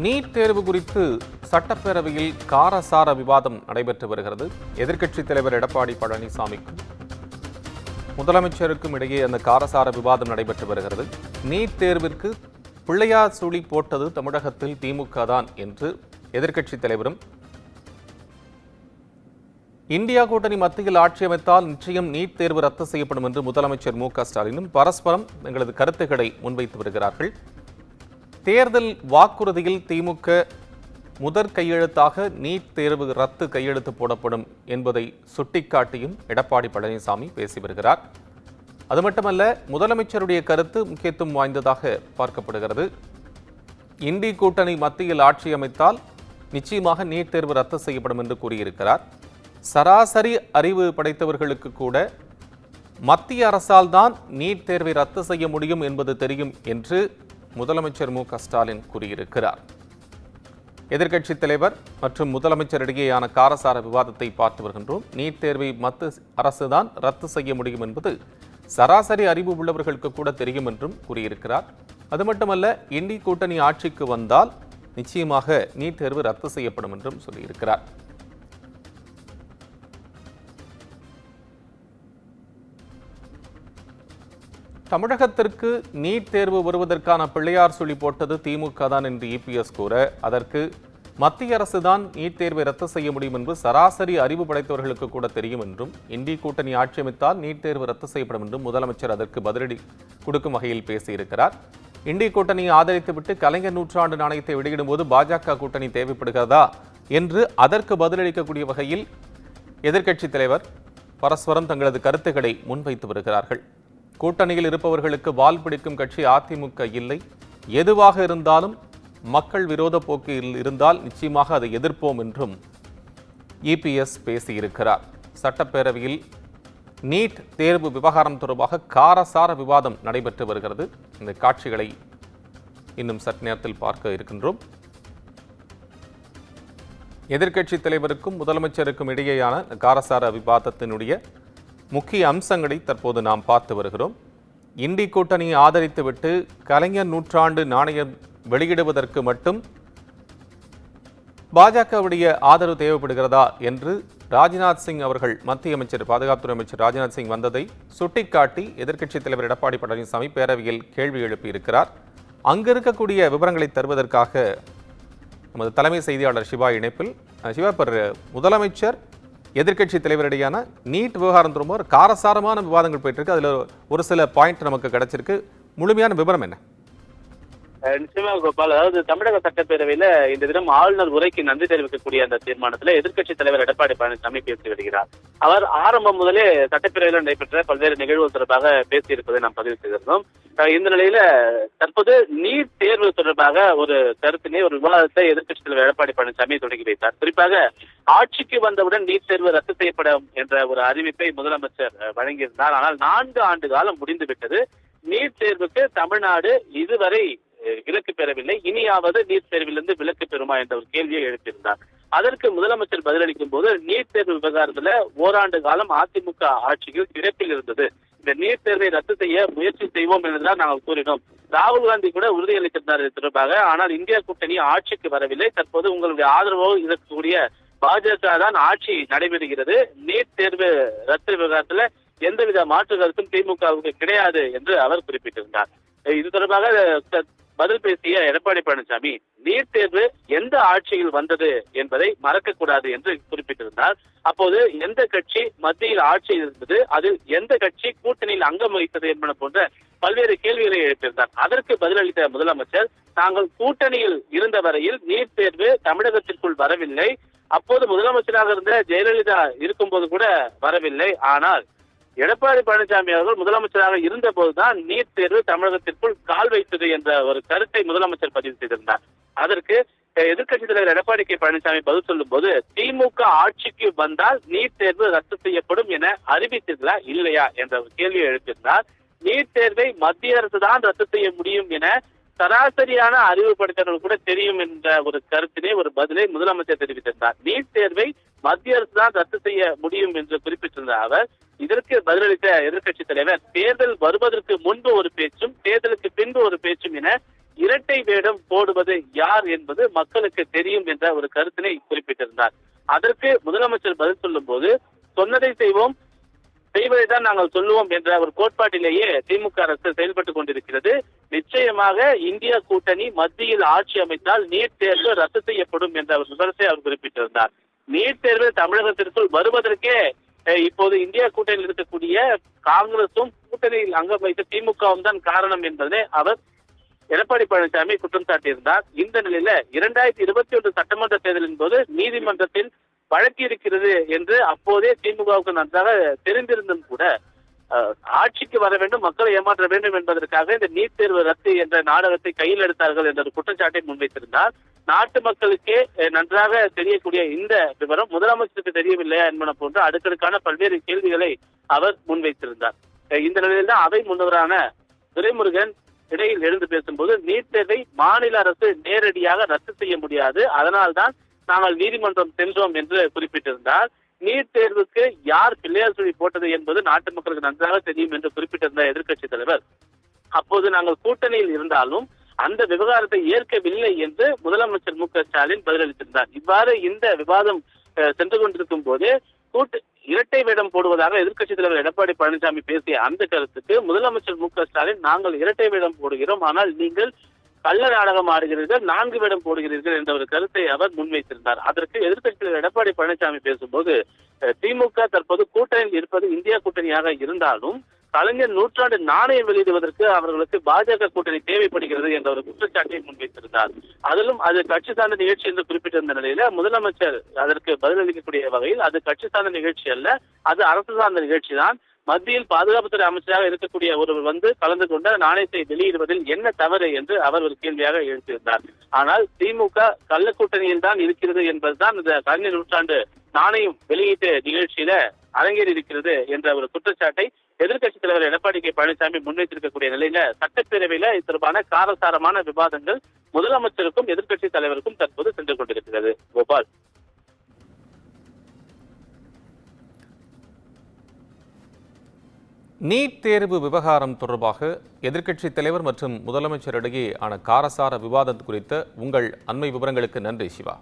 NEET தேர்வு குறித்து சட்டப்பேரவையில் காரசார விவாதம் நடைபெற்று வருகிறது. எதிர்க்கட்சித் தலைவர் எடப்பாடி பழனிசாமிக்கும் முதலமைச்சருக்கும் இடையே அந்த காரசார விவாதம் நடைபெற்று வருகிறது. நீட் தேர்விற்கு பிள்ளையார் சுழி போட்டது தமிழகத்தில் திமுக தான் என்று எதிர்க்கட்சித் தலைவரும், இந்தியா கூட்டணி மத்தியில் ஆட்சி அமைத்தால் நிச்சயம் நீட் தேர்வு ரத்து செய்யப்படும் என்று முதலமைச்சர் மு.க.ஸ்டாலினும் பரஸ்பரம் தங்களது கருத்துக்களை முன்வைத்து வருகிறார்கள். தேர்தல் வாக்குறுதியில் திமுக முதற் கையெழுத்தாக நீட் தேர்வு ரத்து கையெழுத்து போடப்படும் என்பதை சுட்டிக்காட்டியும் எடப்பாடி பழனிசாமி பேசி வருகிறார். அது மட்டுமல்ல, முதலமைச்சருடைய கருத்து முக்கியத்துவம் வாய்ந்ததாக பார்க்கப்படுகிறது. இந்தி கூட்டணி மத்தியில் ஆட்சி அமைத்தால் நிச்சயமாக நீட் தேர்வு ரத்து செய்யப்படும் என்று கூறியிருக்கிறார். சராசரி அறிவு படைத்தவர்களுக்கு கூட மத்திய அரசால் தான் நீட் தேர்வை ரத்து செய்ய முடியும் என்பது தெரியும் என்று முதலமைச்சர் மு.க.ஸ்டாலின் கூறியிருக்கிறார். எதிர்க்கட்சித் தலைவர் மற்றும் முதலமைச்சர் இடையேயான காரசார விவாதத்தை பார்த்து வருகின்றோம். நீட் தேர்வை மத்திய அரசுதான் ரத்து செய்ய முடியும் என்பது சராசரி அறிவு உள்ளவர்களுக்கு கூட தெரியும் என்றும் கூறியிருக்கிறார். அது மட்டுமல்ல, இந்தி கூட்டணி ஆட்சிக்கு வந்தால் நிச்சயமாக நீட் தேர்வு ரத்து செய்யப்படும் என்றும் சொல்லியிருக்கிறார். தமிழகத்திற்கு நீட் தேர்வு வருவதற்கான பிள்ளையார் சுழி போட்டது திமுக தான் என்று இபிஎஸ் கூற, அதற்கு மத்திய அரசுதான் நீட் தேர்வை ரத்து செய்ய முடியும் என்று சராசரி அறிவு படைத்தவர்களுக்கு கூட தெரியும் என்றும், இந்தி கூட்டணி ஆட்சி அமைத்தால் நீட் தேர்வு ரத்து செய்யப்படும் என்றும் முதலமைச்சர் அதற்கு பதிலடி கொடுக்கும் வகையில் பேசியிருக்கிறார். இந்தி கூட்டணியை ஆதரித்துவிட்டு கலைஞர் நூற்றாண்டு நாணயத்தை வெளியிடும் போது பாஜக கூட்டணி தேவைப்படுகிறதா என்று அதற்கு பதிலளிக்கக்கூடிய வகையில் எதிர்க்கட்சித் தலைவர் பரஸ்பரம் தங்களது கருத்துக்களை முன்வைத்து வருகிறார்கள். கூட்டணியில் இருப்பவர்களுக்கு வால் பிடிக்கும் கட்சி அதிமுக இல்லை. எதுவாக இருந்தாலும் மக்கள் விரோத போக்கு இருந்தால் நிச்சயமாக அதை எதிர்ப்போம் என்றும் இபிஎஸ் பேசியிருக்கிறார். சட்டப்பேரவையில் நீட் தேர்வு விவகாரம் தொடர்பாக காரசார விவாதம் நடைபெற்று வருகிறது. இந்த காட்சிகளை இன்னும் சற்று நேரத்தில் பார்க்க இருக்கின்றோம். எதிர்க்கட்சித் தலைவருக்கும் முதலமைச்சருக்கும் இடையேயான காரசார விவாதத்தினுடைய முக்கிய அம்சங்களை தற்போது நாம் பார்த்து வருகிறோம். இந்தி கூட்டணியை ஆதரித்துவிட்டு கலைஞர் நூற்றாண்டு நாணயம் வெளியிடுவதற்கு மட்டும் பாஜகவுடைய ஆதரவு தேவைப்படுகிறதா என்று ராஜ்நாத் சிங் அவர்கள், மத்திய அமைச்சர், பாதுகாப்புத்துறை அமைச்சர் ராஜ்நாத் சிங் வந்ததை சுட்டிக்காட்டி எதிர்க்கட்சித் தலைவர் எடப்பாடி பழனிசாமி பேரவையில் கேள்வி எழுப்பியிருக்கிறார். அங்கு இருக்கக்கூடிய விவரங்களை தருவதற்காக நமது தலைமை செய்தியாளர் சிவா இணைப்பில். சிவா, முதலமைச்சர் எதிர்க்கட்சி தலைவரிடையான நீட் விவகாரம் ரொம்ப காரசாரமான விவாதங்கள் போயிட்டு இருக்கு. அதுல ஒரு சில பாயிண்ட் நமக்கு கிடைச்சிருக்கு. முழுமையான விவரம் என்ன? நிச்சயமாக கோபால், அதாவது தமிழக சட்டப்பேரவையில இந்த தினம் ஆளுநர் உரைக்கு நன்றி தெரிவிக்கக்கூடிய அந்த தீர்மானத்துல எதிர்க்கட்சி தலைவர் எடப்பாடி பழனிசாமி பேசி வருகிறார். அவர் ஆரம்பம் முதலே சட்டப்பேரவையில் நடைபெற்ற பல்வேறு நிகழ்வுகள் தொடர்பாக பேசியிருப்பதை நாம் பதிவு செய்திருந்தோம். இந்த நிலையில தற்போது நீட் தேர்வு தொடர்பாக ஒரு கருத்தினை, ஒரு விவாதத்தை எதிர்க்கட்சி தலைவர் எடப்பாடி பழனிசாமி தொடங்கி வைத்தார். குறிப்பாக ஆட்சிக்கு வந்தவுடன் நீட் தேர்வு ரத்து செய்யப்படும் என்ற ஒரு அறிவிப்பை முதலமைச்சர் வழங்கியிருந்தார். ஆனால் 4 ஆண்டு காலம் முடிந்துவிட்டது. நீட் தேர்வுக்கு தமிழ்நாடு இதுவரை விலக்கு பெறவில்லை. இனியாவது நீட் தேர்விலிருந்து விலக்கு பெறுமா என்ற ஒரு கேள்வியை எழுப்பியிருந்தார். அதற்கு முதலமைச்சர் பதிலளிக்கும் போது, நீட் தேர்வு விவகாரத்துல ஓராண்டு காலம் அதிமுக ஆட்சியில் கிடப்பில் இருந்தது. இந்த நீட் தேர்வை ரத்து செய்ய முயற்சி செய்வோம் என்றுதான் நாங்கள் கூறினோம். ராகுல் காந்தி கூட உறுதியளித்திருந்தார் இது தொடர்பாக. ஆனால் இந்தியா கூட்டணி ஆட்சிக்கு வரவில்லை. தற்போது உங்களுடைய ஆதரவோடு இருக்கக்கூடிய பாஜக தான் ஆட்சி நடைபெறுகிறது. நீட் தேர்வு ரத்து விவகாரத்துல எந்தவித மாற்று கருத்தும் திமுகவுக்கு கிடையாது என்று அவர் குறிப்பிட்டிருந்தார். இது தொடர்பாக பதில் பேசிய எடப்பாடி பழனிசாமி, நீட் தேர்வு எந்த ஆட்சியில் வந்தது என்பதை மறக்கக்கூடாது என்று குறிப்பிட்டிருந்தார். அப்போது எந்த கட்சி மத்தியில் ஆட்சியில் இருந்தது, அதில் எந்த கட்சி கூட்டணியில் அங்கம் வகித்தது என்பன போன்ற பல்வேறு கேள்விகளை எழுப்பியிருந்தார். அதற்கு பதிலளித்த முதலமைச்சர், நாங்கள் கூட்டணியில் இருந்த வரையில் நீட் தேர்வு தமிழகத்திற்குள் வரவில்லை. அப்போது முதலமைச்சராக இருந்த ஜெயலலிதா இருக்கும் போது கூட வரவில்லை. ஆனால் எடப்பாடி பழனிசாமி அவர்கள் முதலமைச்சராக இருந்த போதுதான் நீட் தேர்வு தமிழகத்திற்குள் கால் வைத்தது என்ற ஒரு கருத்தை முதலமைச்சர் பதிவு செய்திருந்தார். அதற்கு எதிர்க்கட்சித் தலைவர் எடப்பாடி கே பழனிசாமி பதில் சொல்லும் போது, திமுக ஆட்சிக்கு வந்தால் நீட் தேர்வு ரத்து செய்யப்படும் என அறிவித்தீர்களா இல்லையா என்ற ஒரு கேள்வியை எழுப்பியிருந்தார். நீட் தேர்வை மத்திய அரசு தான் ரத்து செய்ய முடியும் என சராசரியான அறிவு படைத்தவர்கள் கூட தெரியும் என்ற ஒரு கருத்தினை, ஒரு பதிலை முதலமைச்சர் தெரிவித்திருந்தார். நீட் தேர்வை மத்திய அரசு தான் ரத்து செய்ய முடியும் என்று குறிப்பிட்டிருந்த அவர், இதற்கு பதிலளித்த எதிர்க்கட்சி தலைவர், தேர்தல் வருவதற்கு முன்பு ஒரு பேச்சும் தேர்தலுக்கு பின்பு ஒரு பேச்சும் என இரட்டை வேடம் போடுவது யார் என்பது மக்களுக்கு தெரியும் என்ற ஒரு கருத்தினை குறிப்பிட்டிருந்தார். அதற்கு முதலமைச்சர் பதில் சொல்லும் போது, சொன்னதை செய்வோம், செய்வதைதான் நாங்கள் சொல்லுவோம் என்ற ஒரு கோட்பாட்டிலேயே திமுக அரசு செயல்பட்டுக் கொண்டிருக்கிறது. நிச்சயமாக இந்தியா கூட்டணி மத்தியில் ஆட்சி அமைத்தால் நீட் தேர்வு ரத்து செய்யப்படும் என்ற ஒரு விவரத்தை அவர் குறிப்பிட்டிருந்தார். நீட் தேர்வு தமிழகத்திற்குள் வருவதற்கே இப்போது இந்தியா கூட்டணியில் இருக்கக்கூடிய காங்கிரசும் கூட்டணியில் அங்கம் வைத்த திமுகவும் தான் காரணம் என்பதை அவர் எடப்பாடி பழனிசாமி குற்றம் சாட்டியிருந்தார். இந்த நிலையில 2021 சட்டமன்ற தேர்தலின் போது நீதிமன்றத்தில் வழக்கு இருக்கிறது என்று அப்போதே திமுகவுக்கு நன்றாக தெரிந்திருந்தும் கூட ஆட்சிக்கு வர வேண்டும், மக்களை ஏமாற்ற வேண்டும் என்பதற்காக இந்த நீட் தேர்வு ரத்து என்ற நாடகத்தை கையில் எடுத்தார்கள் என்ற குற்றச்சாட்டை முன்வைத்திருந்தார். நாட்டு மக்களுக்கே நன்றாக தெரியக்கூடிய இந்த விவரம் முதலமைச்சருக்கு தெரியவில்லையா என்பன போன்ற அடுக்கடுக்கான பல்வேறு கேள்விகளை அவர் முன்வைத்திருந்தார். இந்த நிலையில் தான் அவை முன்னவரான துரைமுருகன் இடையில் எழுந்து பேசும்போது, நீட் தேர்வை மாநில அரசு நேரடியாக ரத்து செய்ய முடியாது, அதனால்தான் நாங்கள் நீதிமன்றம் சென்றோம் என்று குறிப்பிட்டிருந்தார். நீட் தேர்வுக்கு யார் பிள்ளையார் சொல்லி போட்டது என்பது நாட்டு மக்களுக்கு நன்றாக தெரியும் என்று குறிப்பிட்டிருந்த எதிர்க்கட்சி தலைவர், அப்போது நாங்கள் கூட்டணியில் இருந்தாலும் அந்த விவகாரத்தை ஏற்கவில்லை என்று முதலமைச்சர் மு.க.ஸ்டாலின் பதிலளித்திருந்தார். இவ்வாறு இந்த விவாதம் சென்று கொண்டிருக்கும் போது இரட்டை வேடம் போடுவதாக எதிர்க்கட்சி தலைவர் எடப்பாடி பழனிசாமி பேசிய அந்த கருத்துக்கு முதலமைச்சர் மு.க.ஸ்டாலின், நாங்கள் இரட்டை வேடம் போடுகிறோம், ஆனால் நீங்கள் கள்ள நாடகம் ஆடுகிறீர்கள், 4 வேடம் போடுகிறீர்கள் என்ற ஒரு கருத்தை அவர் முன்வைத்திருந்தார். அதற்கு எதிர்க்கட்சி தலைவர் எடப்பாடி பழனிசாமி பேசும்போது, திமுக தற்போது கூட்டணியில் இருப்பது இந்தியா கூட்டணியாக இருந்தாலும் கலைஞர் நூற்றாண்டு நாணயம் வெளியிடுவதற்கு அவர்களுக்கு பாஜக கூட்டணி தேவைப்படுகிறது என்ற ஒரு குற்றச்சாட்டை முன்வைத்திருந்தார். அதிலும் அது கட்சி சார்ந்த நிகழ்ச்சி என்று குறிப்பிட்டிருந்த நிலையில முதலமைச்சர் அதற்கு பதிலளிக்கக்கூடிய வகையில், அது கட்சி சார்ந்த நிகழ்ச்சி அல்ல, அது அரசு சார்ந்த நிகழ்ச்சி தான். மத்தியில் பாதுகாப்புத்துறை அமைச்சராக இருக்கக்கூடிய ஒருவர் வந்து கலந்து கொண்ட நாணயத்தை வெளியிடுவதில் என்ன தவறு என்று அவர் ஒரு கேள்வியாக எழுப்பியிருந்தார். ஆனால் திமுக கள்ள கூட்டணியில் தான் இருக்கிறது என்பதுதான் இந்த கலைஞர் நூற்றாண்டு நாணயம் வெளியீட்டு நிகழ்ச்சியில அரங்கேறி இருக்கிறது என்ற ஒரு குற்றச்சாட்டை எதிர்க்கட்சி தலைவர் எடப்பாடி கே பழனிசாமி முன்வைத்திருக்கக்கூடிய நிலையில சட்டப்பேரவையில இது தொடர்பான காரசாரமான விவாதங்கள் முதலமைச்சருக்கும் எதிர்க்கட்சி தலைவருக்கும் தற்போது சென்று கொண்டிருக்கிறது. கோபால். நீட் தேர்வு விவகாரம் தொடர்பாக எதிர்க்கட்சி தலைவர் மற்றும் முதலமைச்சர் இடையே ஆன காரசார விவாதம் குறித்த உங்கள் அண்மை விவரங்களுக்கு நன்றி சிவா.